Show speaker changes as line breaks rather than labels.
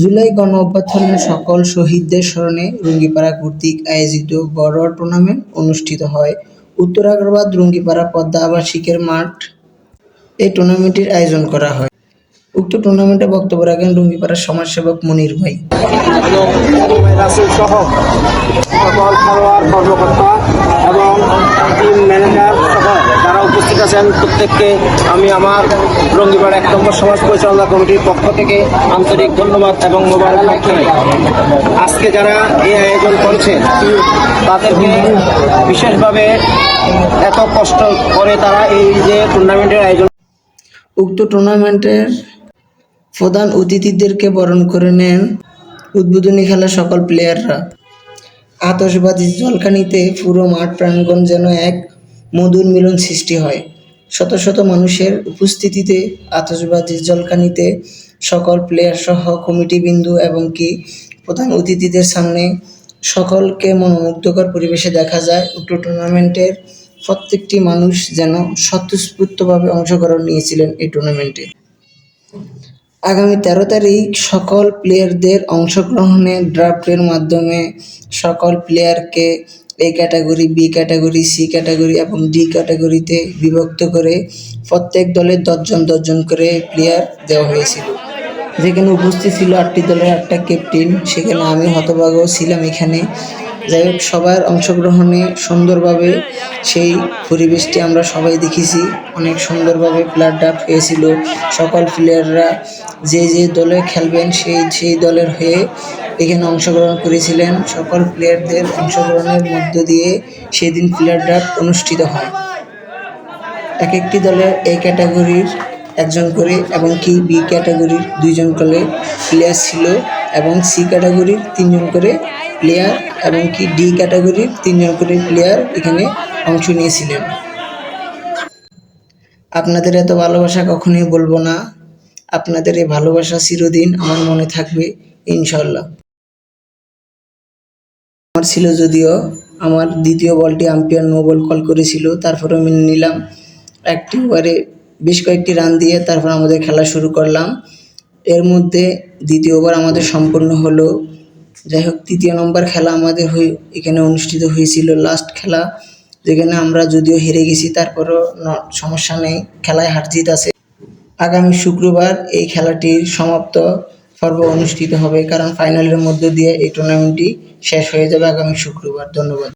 জুলাই গণঅভ্যুত্থানের সকল শহীদদের স্মরণে রুঙ্গিপাড়া কর্তৃক আয়োজিত ঘরোয়া টুর্নামেন্ট অনুষ্ঠিত হয় উত্তর আগ্রাবাদ রুঙ্গিপাড়া পদ্মা আবাসিকের মাঠ। এই টুর্নামেন্টের আয়োজন করা হয়। উক্ত টুর্নামেন্টে বক্তব্য রাখেন রুঙ্গিপাড়ার সমাজসেবক মনির ভাই।
সকল খেলোয়াড় কর্মকর্তা এবং টিম ম্যানেজার সহ যারা উপস্থিত আছেন প্রত্যেককে আমি আমার রুঙ্গিপাড়া ১ নম্বর সমাজ পরিচালনা কমিটির পক্ষ থেকে আন্তরিক ধন্যবাদ এবং মোবারকবাদ জানাই। আজকে যারা এই আয়োজন করছে তাদেরকে বিশেষভাবে এত কষ্ট করে তারা এই যে টুর্নামেন্টের আয়োজন।
উক্ত টুর্নামেন্টের প্রধান অতিথিদেরকে বরণ করে নেন উদ্বোধনী খেলার সকল প্লেয়াররা। আতশবাজি ঝলকানিতে পুরো মাঠ প্রাঙ্গণ যেন এক মধুর মিলন সৃষ্টি হয়। শত শত মানুষের উপস্থিতিতে আতশবাজির ঝলকানিতে সকল প্লেয়ার সহ কমিটিবৃন্দ এবং কি প্রধান অতিথিদের সামনে সকলকে মনোমুগ্ধকর পরিবেশে দেখা যায়। উক্ত টুর্নামেন্টের প্রত্যেকটি মানুষ যেন স্বতঃস্ফূর্তভাবে অংশগ্রহণ নিয়েছিলেন এই টুর্নামেন্টে। আগামী 13 তারিখ সকল প্লেয়ারদের অংশগ্রহণে ড্রাফটের মাধ্যমে সকল প্লেয়ারকে A category, B category, C category এবং ডি ক্যাটাগরিতে বিভক্ত করে প্রত্যেক দলের 10 জন করে প্লেয়ার দেওয়া হয়েছিল। যেখানে উপস্থিত ছিল 8টি দলের 8টা ক্যাপ্টেন, সেখানে আমি হতভাগ্য ছিলাম এখানে। যাই হোক, সবার অংশগ্রহণে সুন্দরভাবে সেই পরিবেশটি আমরা সবাই দেখেছি। অনেক সুন্দরভাবে প্লেয়ার ড্রাফট হয়েছিল। সকল প্লেয়াররা যে যে দলে খেলবেন সেই দলের হয়ে এখানে অংশগ্রহণ করেছিলেন। সকল প্লেয়ারদের অংশগ্রহণের মধ্য দিয়ে সেদিন প্লেয়ার ড্রাফট অনুষ্ঠিত হয়। এক একটি দলের এ ক্যাটাগরির 1 জন করে এবং কি বি ক্যাটাগরির 2 জন করে প্লেয়ার ছিল এবং সি ক্যাটাগরির 3 জন করে প্লেয়ার এবং কি ডি ক্যাটাগরির 3 জন করে প্লেয়ার এখানে অংশ নিয়েছিলেন। আপনাদের এত ভালোবাসা কখনোই বলবো না। আপনাদের এই ভালোবাসা চিরদিন আমার মনে থাকবে ইনশাআল্লাহ। আমার ছিল যদিও আমার দ্বিতীয় বলটি আম্পায়ার নো বল কল করেছিল, তারপরে আমি নিলাম। একটি ওভারে বেশ কয়েকটি রান দিয়ে তারপর আমাদের খেলা শুরু করলাম। এর মধ্যে দ্বিতীয় ওভার আমাদের সম্পূর্ণ হলো। যাই হোক, 3য় নম্বর খেলা আমাদের এখানে অনুষ্ঠিত হয়েছিল, লাস্ট খেলা, যেখানে আমরা যদিও হেরে গেছি তারপরও সমস্যা নেই, খেলায় হার জিত আছে। আগামী শুক্রবার এই খেলাটির সমাপ্ত পর্ব অনুষ্ঠিত হবে, কারণ ফাইনালের মধ্য দিয়ে এই টুর্নামেন্টটি শেষ হয়ে যাবে আগামী শুক্রবার। ধন্যবাদ।